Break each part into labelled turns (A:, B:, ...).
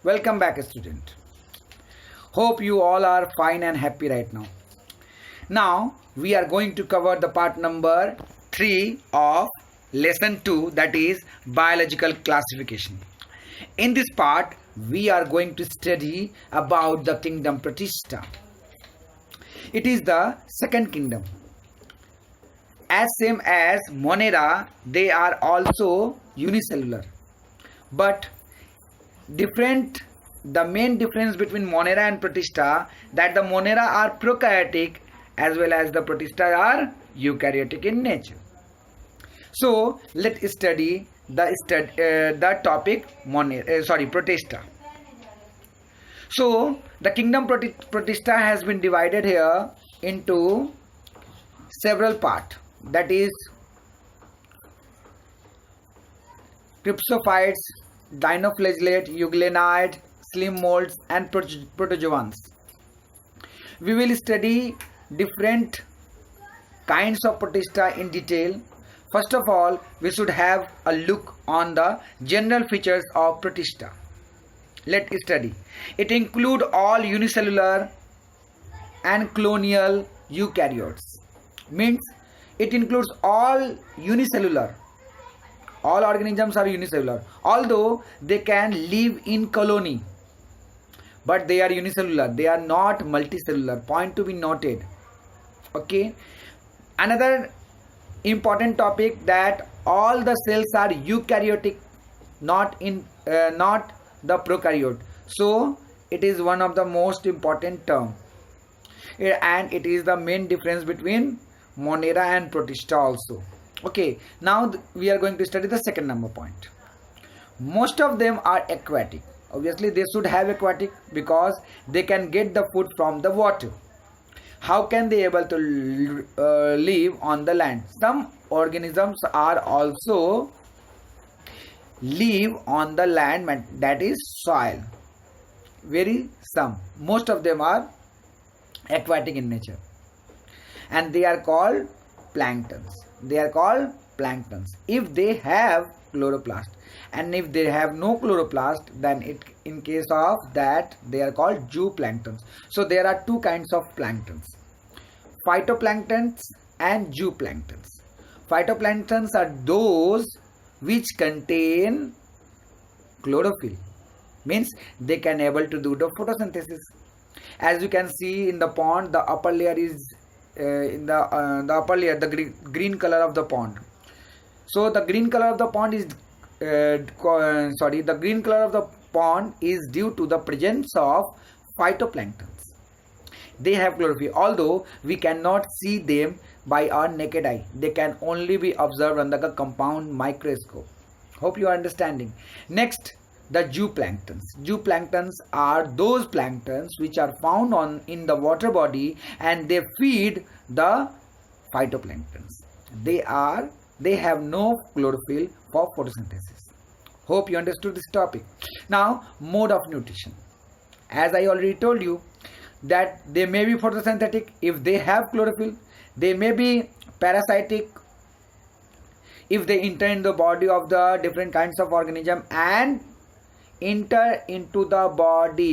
A: Welcome back, student. Hope you all are fine and happy right now. Now we are going to cover the part number 3 of lesson 2, that is biological classification. In this part we are going to study about the kingdom Protista. It is the second kingdom. As same as Monera, they are also unicellular. But the main difference between Monera and Protista, that the Monera are prokaryotic as well as the Protista are eukaryotic in nature. So let's study the topic Protista. So the kingdom Protista has been divided here into several parts, that is cryptophytes, dinoflagellate, euglenoid, slim molds and protozoans. We will study different kinds of Protista in detail. First of all, we should have a look on the general features of Protista. Let's study. It includes all unicellular and clonial eukaryotes. Means it includes all unicellular. All organisms are unicellular, although they can live in colony, but they are unicellular. They are not multicellular. Point to be noted. Okay. Another important topic, that all the cells are eukaryotic, not the prokaryote. So it is one of the most important term, and it is the main difference between Monera and Protista also. Okay, now we are going to study the second number point. Most of them are aquatic. Obviously they should have aquatic because they can get the food from the water. How can they able to live on the land? Some organisms are also live on the land, that is soil. Most of them are aquatic in nature, and they are called planktons. If they have chloroplast, and if they have no chloroplast, then in case of that they are called zooplanktons. So there are two kinds of planktons: phytoplanktons and zooplanktons. Phytoplanktons are those which contain chlorophyll, means they can able to do the photosynthesis. As you can see in the pond, the upper layer is the green color of the pond. So the green color of the pond is due to the presence of phytoplanktons. They have chlorophyll, although we cannot see them by our naked eye. They can only be observed under the compound microscope. Hope you are understanding. Next, the zooplanktons. Zooplanktons are those planktons which are found in the water body, and they feed the phytoplanktons. They have no chlorophyll for photosynthesis. Hope you understood this topic. Now, mode of nutrition. As I already told you, that they may be photosynthetic if they have chlorophyll. They may be parasitic if they enter in the body of the different kinds of organism and enter into the body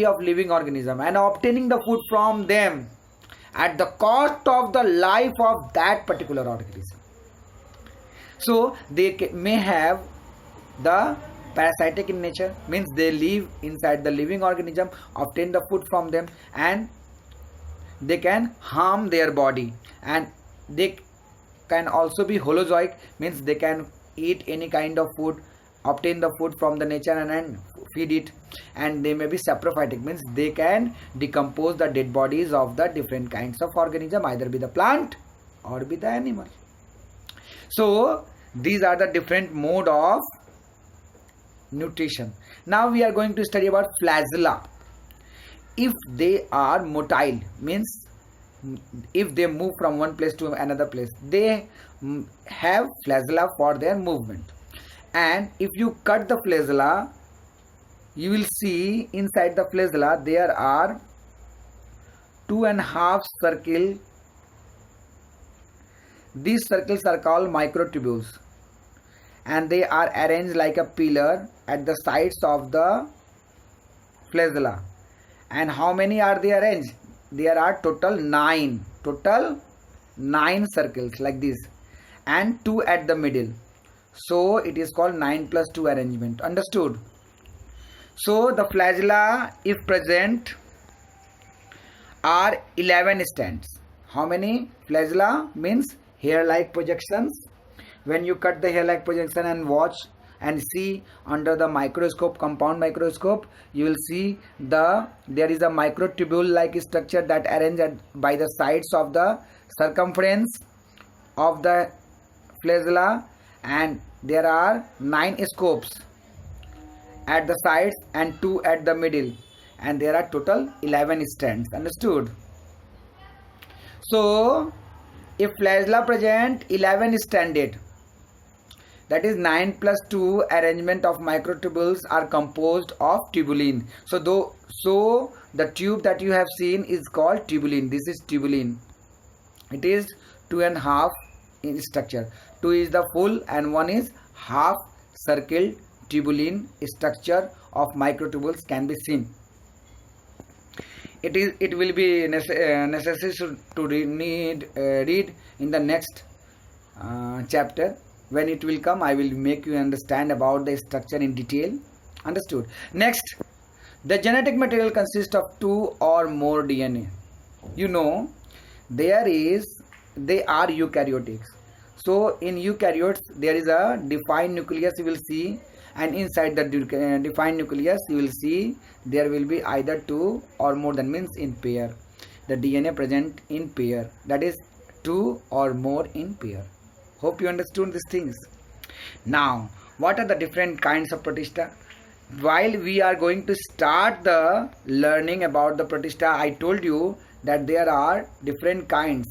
A: of living organism, and obtaining the food from them at the cost of the life of that particular organism. So they may have the parasitic in nature, means they live inside the living organism, obtain the food from them, and they can harm their body. And they can also be holozoic, means they can eat any kind of food, obtain the food from the nature and feed it. And they may be saprophytic, means they can decompose the dead bodies of the different kinds of organism, either be the plant or be the animal. So these are the different mode of nutrition. Now we are going to study about flagella. If they are motile, means if they move from one place to another place, they have flagella for their movement. And if you cut the flagella, you will see inside the flagella there are 2.5 circle. These circles are called microtubules, and they are arranged like a pillar at the sides of the flagella. And how many are they arranged? There are total 9 circles like this, and 2 at the middle. So it is called 9 plus 2 arrangement. Understood? So the flagella, if present, are 11 stands. How many? Flagella means hair-like projections. When you cut the hair-like projection and watch and see under the microscope, compound microscope, you will see there is a microtubule like structure that arranged by the sides of the circumference of the flagella, and there are 9 scopes at the sides and 2 at the middle, and there are total 11 strands. Understood? So if flagella present 11 stranded, that is 9 plus 2 arrangement of microtubules are composed of tubulin. So the tube that you have seen is called tubulin. This is tubulin. It is 2.5 in structure. 2 is the full and 1 is half circle tubulin structure of microtubules can be seen. It will be necessary to read in the next chapter. When it will come, I will make you understand about the structure in detail. Understood? Next, the genetic material consists of 2 or more DNA. You know, they are eukaryotics. So in eukaryotes, there is a defined nucleus you will see, and inside the defined nucleus you will see there will be either 2 or more than, means in pair. The DNA present in pair, that is 2 or more in pair. Hope you understood these things. Now, what are the different kinds of protista? While we are going to start the learning about the protista, I told you that there are different kinds.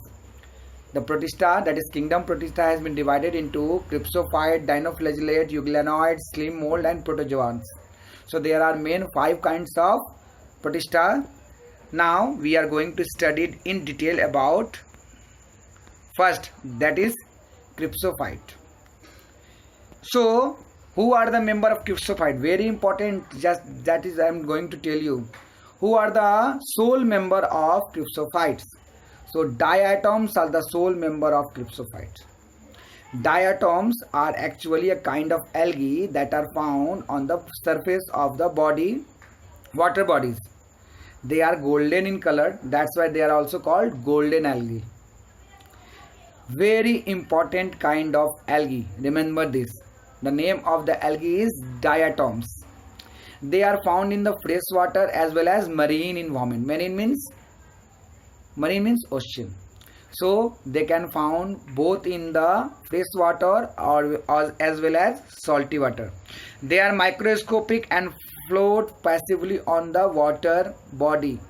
A: The protista, that is kingdom protista, has been divided into cryptophyte, dinoflagellate, euglenoid, slim mold and protozoans. So there are main 5 kinds of protista. Now we are going to study it in detail about first, that is cryptophyte. So who are the member of cryptophyte? Very important, just that is I am going to tell you. Who are the sole member of cryptophytes? So diatoms are the sole member of cryptophytes. Diatoms are actually a kind of algae that are found on the surface of the water bodies. They are golden in color, that's why they are also called golden algae. Very important kind of algae. Remember this. The name of the algae is diatoms. They are found in the fresh water as well as marine environment. Marine means ocean. So they can found both in the fresh water or as well as salty water. They are microscopic and float passively on the water body.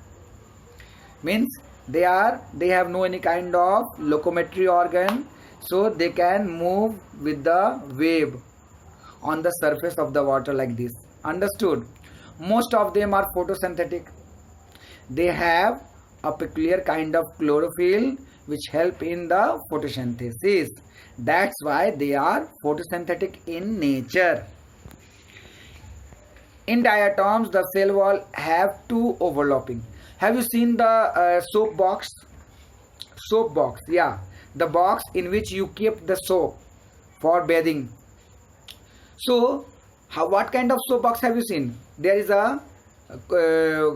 A: Means they have no any kind of locomotory organ, so they can move with the wave on the surface of the water like this. Understood? Most of them are photosynthetic. They have a peculiar kind of chlorophyll which help in the photosynthesis. That's why they are photosynthetic in nature. In diatoms, the cell wall have 2 overlapping. Have you seen the soap box? Soap box, yeah. The box in which you keep the soap for bathing. So, what kind of soap box have you seen? There is a,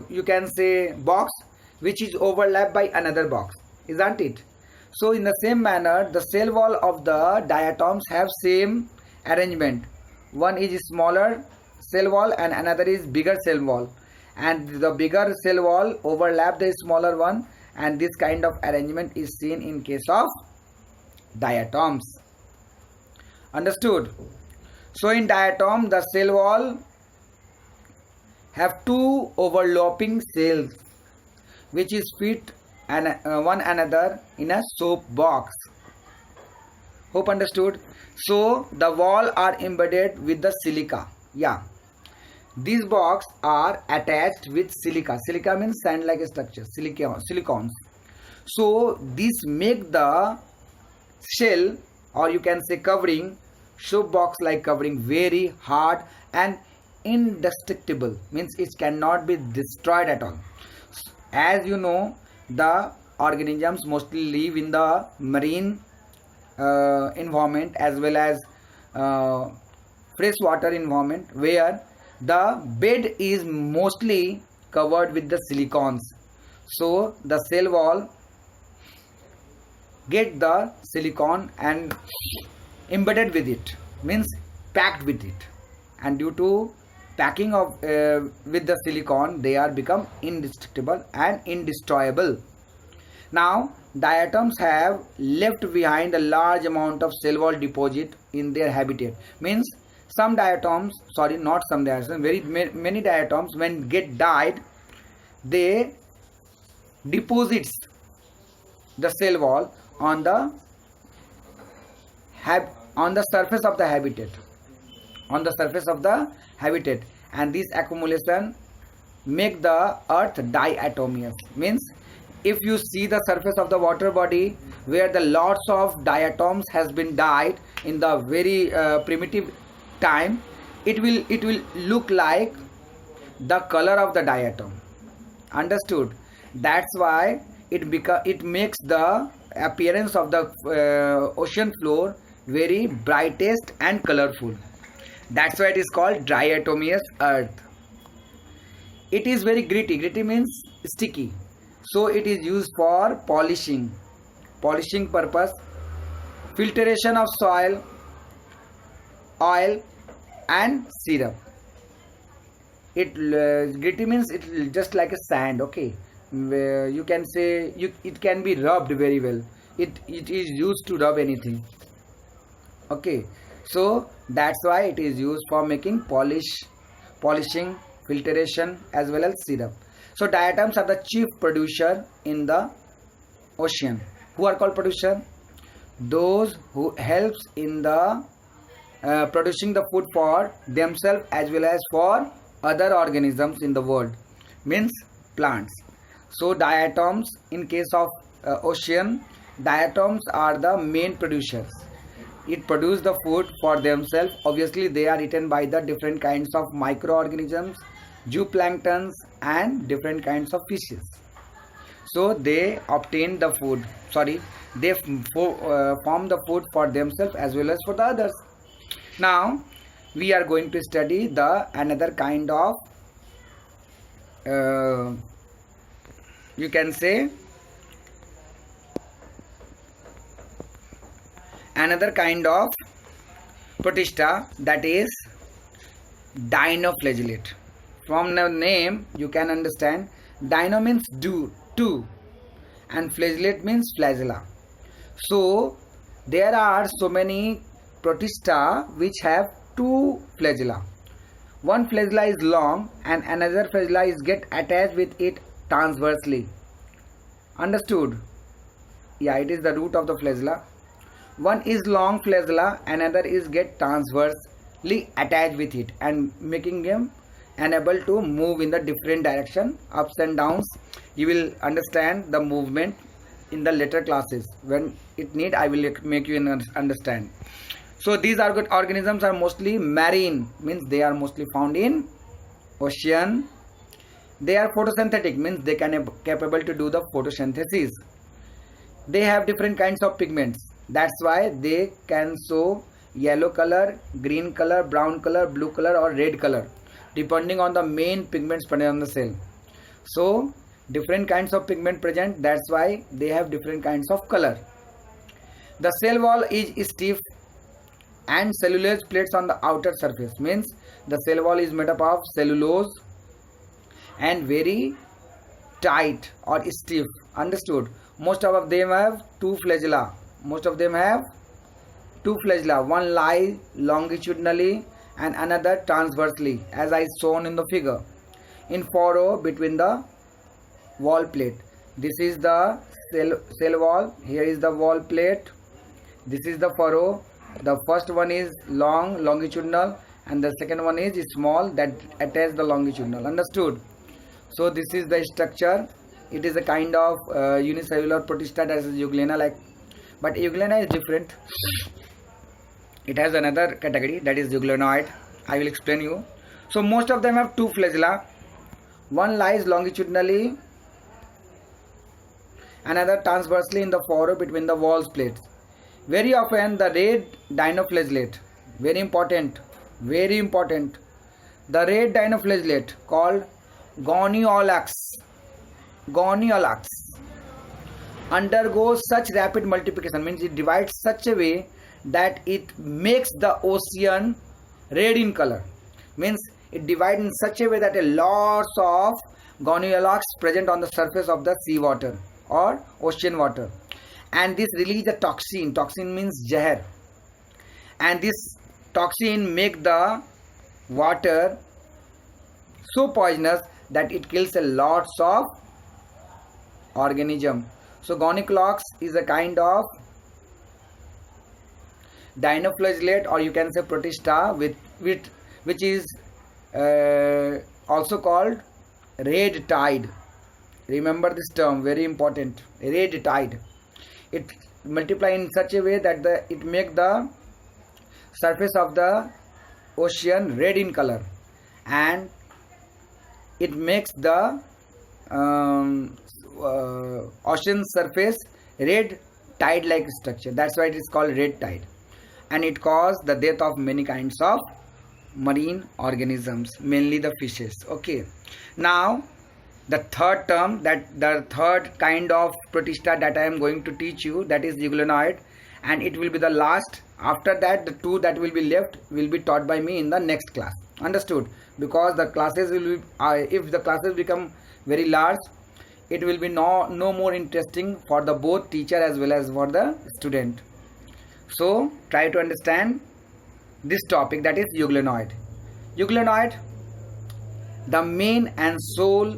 A: you can say, box which is overlapped by another box, isn't it? So, in the same manner, the cell wall of the diatoms have same arrangement. One is smaller cell wall and another is bigger cell wall. And the bigger cell wall overlap the smaller one, and this kind of arrangement is seen in case of diatoms. Understood? So in diatom, the cell wall have 2 overlapping cells which is fit one another in a soap box. Hope understood? So the wall are embedded with the silica. Yeah. These box are attached with silica. Silica means sand-like structure. Silicons. So this make the shell, or you can say covering, shoe box like covering, very hard and indestructible, means it cannot be destroyed at all. As you know, the organisms mostly live in the marine environment as well as freshwater environment, where the bed is mostly covered with the silicones. So the cell wall get the silicon and embedded with it, means packed with it, and due to packing of with the silicon, they are become indestructible and indestroyable. Now diatoms have left behind a large amount of cell wall deposit in their habitat, means some diatoms, sorry, not some diatoms, many diatoms, when get died, they deposits the cell wall on the surface of the habitat, and this accumulation make the earth diatomeous. Means if you see the surface of the water body where the lots of diatoms has been died in the very primitive time, it will look like the color of the diatom. Understood? That's why it makes the appearance of the ocean floor very brightest and colorful. That's why it is called diatomeous earth. It is very gritty. Gritty means sticky. So it is used for polishing purpose, filtration of soil, oil and syrup. Gritty means it just like a sand. Okay, where you can say it can be rubbed very well. It is used to rub anything. Okay, so that's why it is used for making polishing, filtration as well as syrup. So diatoms are the chief producer in the ocean. Who are called producer? Those who helps in the producing the food for themselves as well as for other organisms in the world, means plants. So diatoms, in case of ocean, diatoms are the main producers. It produce the food for themselves. Obviously they are eaten by the different kinds of microorganisms, zooplanktons and different kinds of fishes. So they obtain the food, they form the food for themselves as well as for the others. Now we are going to study the another kind of you can say another kind of protista, that is dinoflagellate. From the name you can understand, dino means two and flagellate means flagella. So there are so many protista which have two flagella. One flagella is long and another flagella is get attached with it transversely. Understood? Yeah, it is the root of the flagella. One is long flagella, another is get transversely attached with it and making them unable to move in the different direction, ups and downs. You will understand the movement in the later classes. When it need, I will make you understand. So these organisms are mostly marine, means they are mostly found in ocean. They are photosynthetic, means they can capable to do the photosynthesis. They have different kinds of pigments. That's why they can show yellow color, green color, brown color, blue color or red color, depending on the main pigments present on the cell. So different kinds of pigment present, that's why they have different kinds of color. The cell wall is stiff and cellulose plates on the outer surface, means the cell wall is made up of cellulose and very tight or stiff. Understood? Most of them have two flagella. One lie longitudinally and another transversely, as I shown in the figure, in furrow between the wall plate. This is the cell wall. Here is the wall plate. This is the furrow. The first one is long, longitudinal, and the second one is small, that attach the longitudinal. Understood? So this is the structure. It is a kind of unicellular protista, that is Euglena like, but Euglena is different. it has another category, that is euglenoid. I will explain you. So most of them have two flagella. One lies longitudinally, another transversely in the furrow between the walls plates. Very often the red dinoflagellate, very important, the red dinoflagellate called goniolax undergoes such rapid multiplication, means it divides such a way that it makes the ocean red in color, means it divides in such a way that a lots of goniolax present on the surface of the sea water or ocean water, and this release a toxin means zahar, and this toxin make the water so poisonous that it kills a lots of organism. So goniolax is a kind of dinoflagellate, or you can say protista, which is also called red tide. Remember this term, very important, red tide. It multiply in such a way that it make the surface of the ocean red in color, and it makes the ocean surface red tide like structure. That's why it is called red tide, and it causes the death of many kinds of marine organisms, mainly the fishes. Okay, now the third term, that the third kind of protista that I am going to teach you, that is euglenoid, and it will be the last. After that, the two that will be left will be taught by me in the next class. Understood? Because the classes will be, if the classes become very large, it will be no more interesting for the both teacher as well as for the student. So try to understand this topic, that is euglenoid. Euglenoid, the main and sole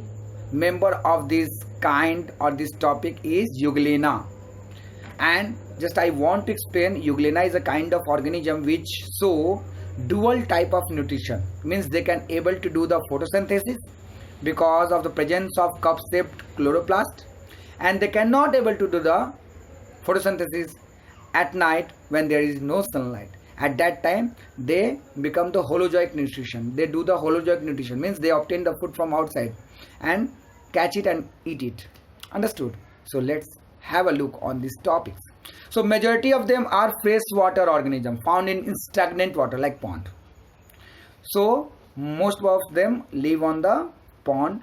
A: member of this kind or this topic is euglena. And just I want to explain, euglena is a kind of organism which show dual type of nutrition, means they can able to do the photosynthesis because of the presence of cup-shaped chloroplast, and they cannot able to do the photosynthesis at night when there is no sunlight. At that time they become the holozoic nutrition. They do the holozoic nutrition, means they obtain the food from outside and catch it and eat it. Understood? So let's have a look on these topics. So majority of them are freshwater organisms found in stagnant water like pond. So most of them live on the pond.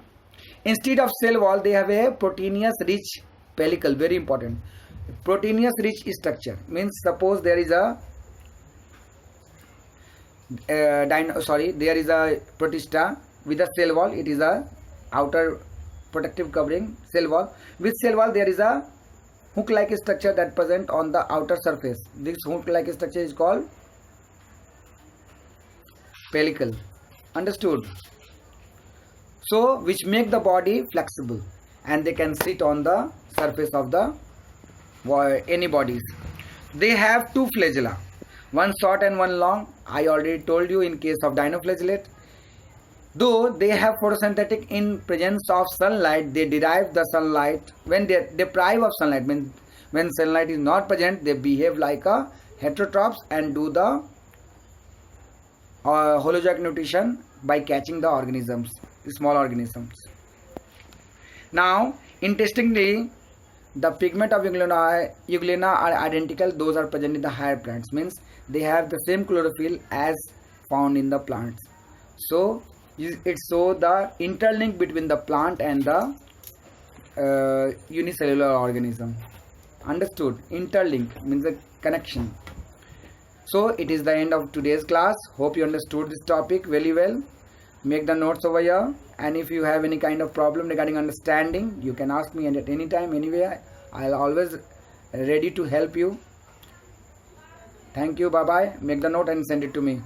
A: Instead of cell wall, they have a proteinous rich pellicle. Very important. Proteinous rich structure means, suppose there is a there is a protista with a cell wall. It is a outer protective covering cell wall. With cell wall there is a hook like structure that present on the outer surface. This hook like structure is called pellicle. Understood? So which make the body flexible and they can sit on the surface of the any bodies. They have two flagella, one short and one long. I already told you in case of dinoflagellate. Though they have photosynthetic in presence of sunlight, they derive the sunlight. When they deprive of sunlight, means when sunlight is not present, they behave like a heterotrophs and do the holozoic nutrition by catching the organisms, small organisms. Now, interestingly, the pigment of euglena are identical. Those are present in the higher plants, means they have the same chlorophyll as found in the plants. So it shows the interlink between the plant and the unicellular organism. Understood? Interlink means a connection. So it is the end of today's class. Hope you understood this topic very well. Make the notes over here, and if you have any kind of problem regarding understanding, you can ask me at any time, anywhere. I'll always ready to help you. Thank you. Bye bye. Make the note and send it to me.